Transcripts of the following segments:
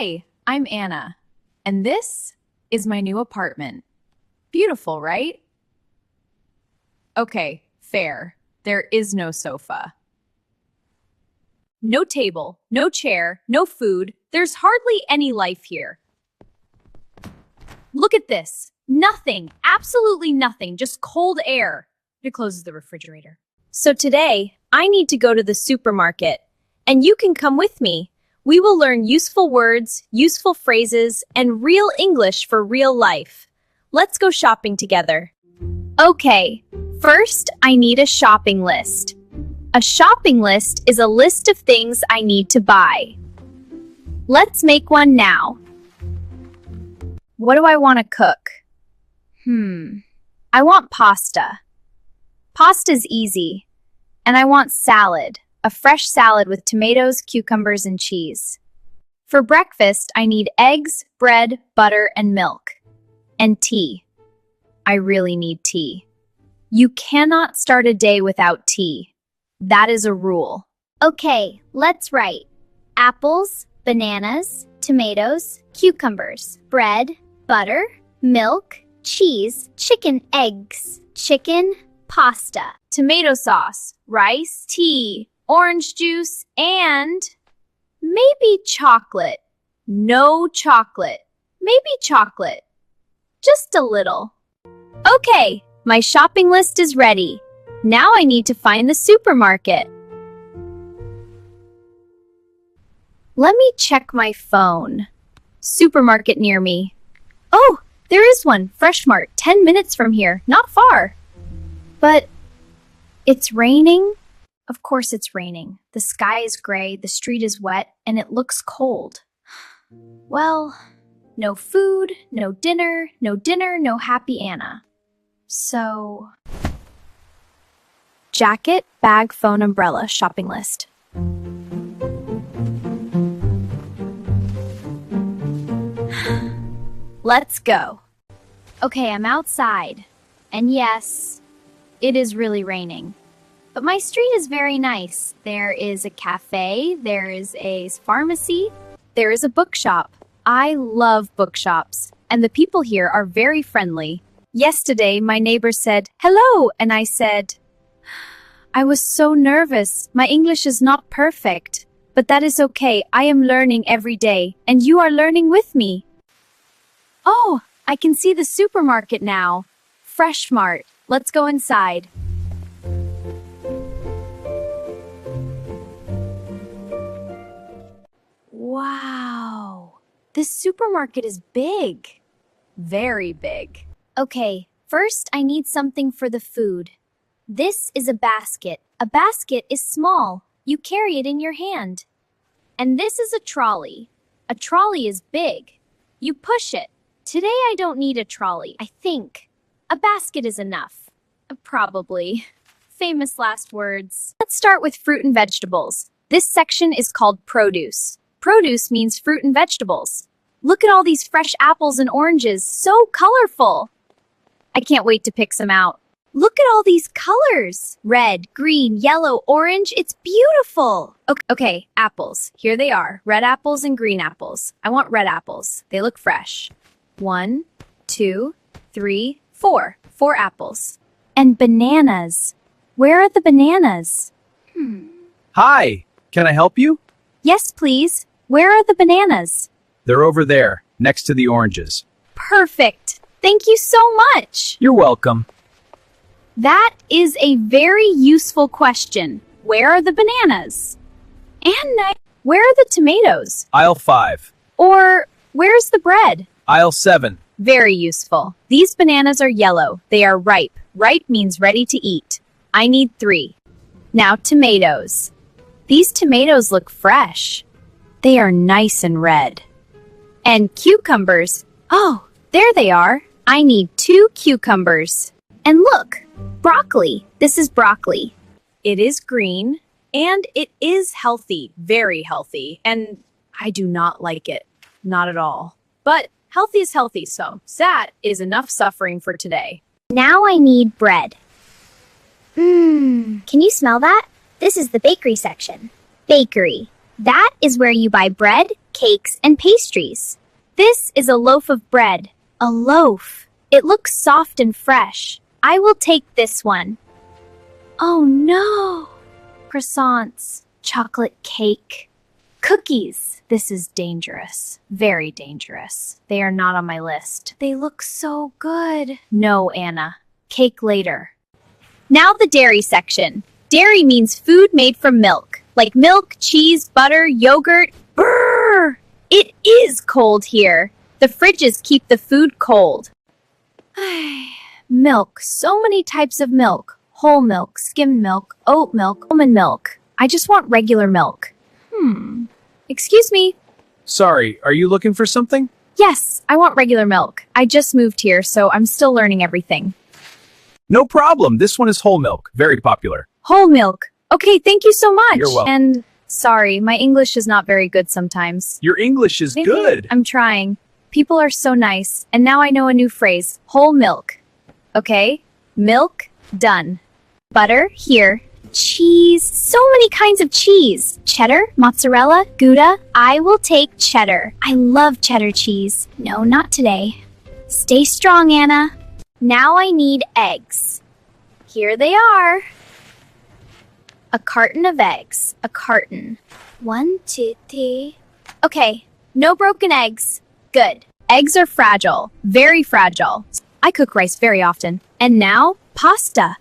Hi, I'm Anna, and this is my new apartment. Beautiful, right? Okay, fair. There is no sofa. No table, no chair, no food. There's hardly any life here. Look at this. Nothing, absolutely nothing, just cold air. It closes the refrigerator. So today, I need to go to the supermarket, and you can come with me. We will learn useful words, useful phrases, and real English for real life. Let's go shopping together. Okay, first I need a shopping list. A shopping list is a list of things I need to buy. Let's make one now. What do I want to cook? I want pasta. Pasta's easy. And I want salad, a fresh salad with tomatoes, cucumbers, and cheese. For breakfast, I need eggs, bread, butter, and milk. And tea. I really need tea. You cannot start a day without tea. That is a rule. Okay, let's write. Apples, bananas, tomatoes, cucumbers, bread, butter, milk, cheese, chicken, eggs, chicken, pasta, Tomato sauce, rice, tea, orange juice, and maybe chocolate. No chocolate. Maybe chocolate. Just a little. Okay, my shopping list is ready. Now I need to find the supermarket. Let me check my phone. Supermarket near me. Oh, there is one. Fresh Mart, 10 minutes from here. Not far. But it's raining? Of course it's raining. The sky is gray, the street is wet, and it looks cold. Well, no food, no dinner, no happy Anna. So, jacket, bag, phone, umbrella, shopping list. Let's go. Okay, I'm outside. And yes, it is really raining. But my street is very nice. There is a cafe, there is a pharmacy, there is a bookshop. I love bookshops, and the people here are very friendly. Yesterday, my neighbor said, "Hello," and I said, I was so nervous. My English is not perfect. But that is okay. I am learning every day, and you are learning with me. Oh, I can see the supermarket now. Fresh Mart. Let's go inside. Wow. This supermarket is big. Very big. Okay, first I need something for the food. This is a basket. A basket is small. You carry it in your hand. And this is a trolley. A trolley is big. You push it. Today I don't need a trolley. I think a basket is enough. Probably. Famous last words. Let's start with fruit and vegetables. This section is called produce. Produce means fruit and vegetables. Look at all these fresh apples and oranges. So colorful. I can't wait to pick some out. Look at all these colors. Red, green, yellow, orange. It's beautiful. Okay, apples. Here they are. Red apples and green apples. I want red apples. They look fresh. 1, 2, 3, 4. 4 apples. And bananas. Where are the bananas? Hi, can I help you? Yes, please. Where are the bananas? They're over there, next to the oranges. Perfect. Thank you so much. You're welcome. That is a very useful question. Where are the bananas? And where are the tomatoes? Aisle 5. Or where's the bread? Aisle 7. Very useful. These bananas are yellow. They are ripe. Ripe means ready to eat. I need 3. Now tomatoes. These tomatoes look fresh. They are nice and red. And cucumbers. Oh, there they are. I need 2 cucumbers. And look, broccoli. This is broccoli. It is green, and it is healthy, very healthy, and I do not like it. Not at all. But healthy is healthy, so that is enough suffering for today. Now I need bread. Can you smell that? This is the bakery section. Bakery. That is where you buy bread, cakes and pastries. This is a loaf of bread. A loaf. It looks soft and fresh. I will take this one. Oh no! Croissants, chocolate cake, cookies. This is dangerous. Very dangerous. They are not on my list. They look so good. No, Anna. Cake later. Now the dairy section. Dairy means food made from milk, like milk, cheese, butter, yogurt. Brrr! It is cold here. The fridges keep the food cold. Milk. So many types of milk. Whole milk, skim milk, oat milk, almond milk. I just want regular milk. Excuse me. Sorry, are you looking for something? Yes, I want regular milk. I just moved here, so I'm still learning everything. No problem. This one is whole milk. Very popular. Whole milk. Okay, thank you so much. You're welcome. And sorry, my English is not very good sometimes. Your English is good. I'm trying. People are so nice. And now I know a new phrase. Whole milk. Okay? Milk. Done. Butter, here. Cheese, so many kinds of cheese. Cheddar, mozzarella, Gouda. I will take cheddar. I love cheddar cheese. No, not today. Stay strong, Anna. Now I need eggs. Here they are. A carton of eggs. A carton. 1, 2, 3. Okay, no broken eggs. Good. Eggs are fragile. Very fragile. I cook rice very often. And now, Pasta.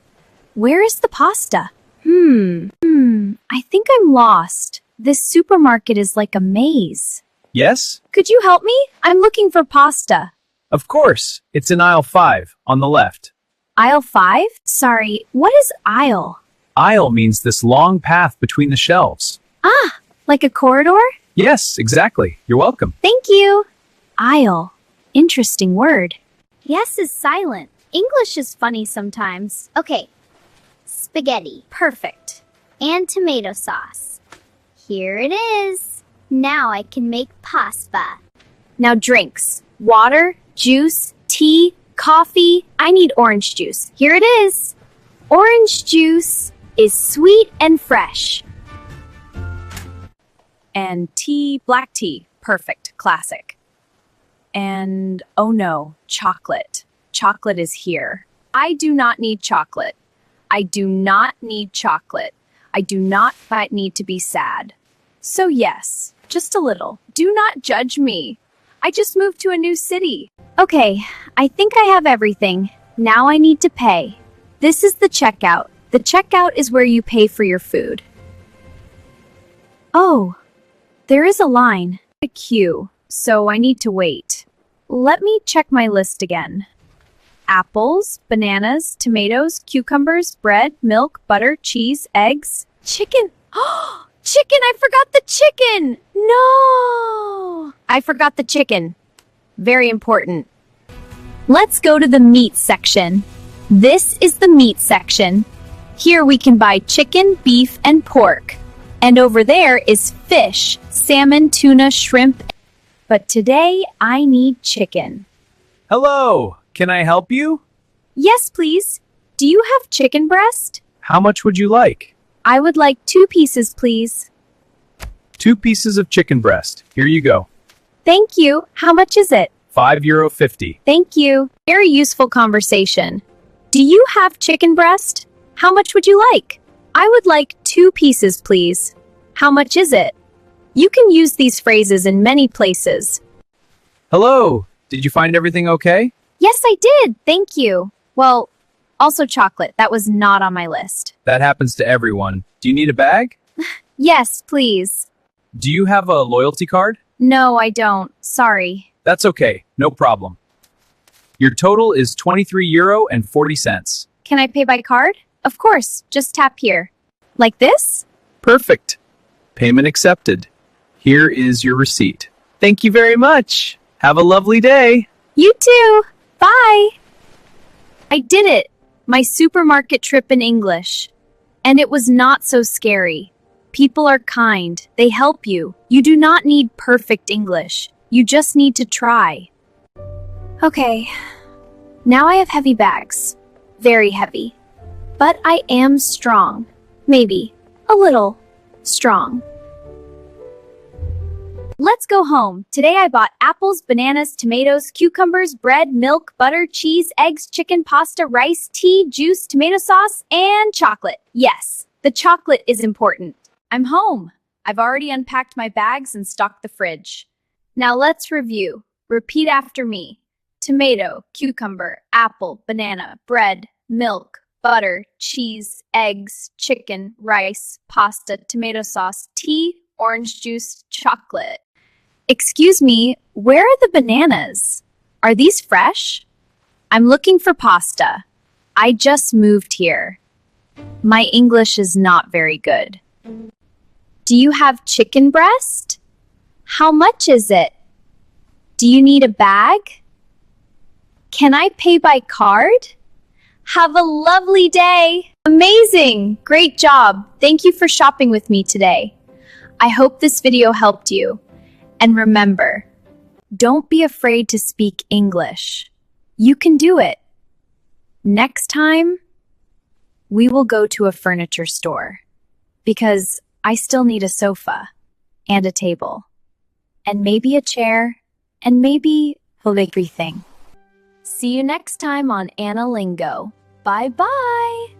Where is the pasta? I think I'm lost. This supermarket is like a maze. Yes? Could you help me? I'm looking for pasta. Of course. It's in aisle 5 on the left. Aisle 5? Sorry, what is aisle? Aisle means this long path between the shelves. Ah, like a corridor? Yes, exactly. You're welcome. thank you. Aisle. Interesting word. Yes is silent. English is funny sometimes. Okay. Spaghetti. Perfect. And tomato sauce. Here it is. Now I can make pasta. Now drinks. Water, juice, tea, coffee. I need orange juice. Here it is. Orange juice is sweet and fresh. And tea, black tea. Perfect. Classic. And oh no, chocolate. Chocolate is here. I do not need chocolate. I do not need chocolate. I do not need to be sad. So yes, just a little. Do not judge me. I just moved to a new city. Okay, I think I have everything. Now I need to pay. This is the checkout. The checkout is where you pay for your food. Oh, there is a line, a queue, so I need to wait. Let me check my list again. Apples, bananas, tomatoes, cucumbers, bread, milk, butter, cheese, eggs, chicken. Oh, chicken! I forgot the chicken! No! I forgot the chicken. Very important. Let's go to the meat section. This is the meat section. Here we can buy chicken, beef, and pork. And over there is fish, salmon, tuna, shrimp. But today I need chicken. Hello. Can I help you? Yes, please. Do you have chicken breast? How much would you like? I would like 2 pieces, please. 2 pieces of chicken breast. Here you go. Thank you. How much is it? €5.50. Thank you. Very useful conversation. Do you have chicken breast? How much would you like? I would like 2 pieces, please. How much is it? You can use these phrases in many places. Hello. Did you find everything okay? Yes, I did. Thank you. Well, also chocolate. That was not on my list. That happens to everyone. Do you need a bag? Yes, please. Do you have a loyalty card? No, I don't. Sorry. That's okay. No problem. Your total is €23.40. Can I pay by card? Of course. Just tap here. Like this? Perfect. Payment accepted. Here is your receipt. Thank you very much. Have a lovely day. You too. Bye. I did it. My supermarket trip in English. And it was not so scary. People are kind. They help you. You do not need perfect English. You just need to try. Okay. Now I have heavy bags. Very heavy. But I am strong. Maybe. A little. Strong. Let's go home. Today I bought apples, bananas, tomatoes, cucumbers, bread, milk, butter, cheese, eggs, chicken, pasta, rice, tea, juice, tomato sauce, and chocolate. Yes, the chocolate is important. I'm home. I've already unpacked my bags and stocked the fridge. Now let's review. Repeat after me. Tomato, cucumber, apple, banana, bread, milk, butter, cheese, eggs, chicken, rice, pasta, tomato sauce, tea, orange juice, chocolate. Excuse me, where are the bananas? Are these fresh? I'm looking for pasta. I just moved here. My English is not very good. Do you have chicken breast? How much is it? Do you need a bag? Can I pay by card? Have a lovely day! Amazing! Great job! Thank you for shopping with me today. I hope this video helped you. And remember, don't be afraid to speak English. You can do it. Next time, we will go to a furniture store because I still need a sofa and a table and maybe a chair and maybe everything. See you next time on Anna Lingo. Bye-bye!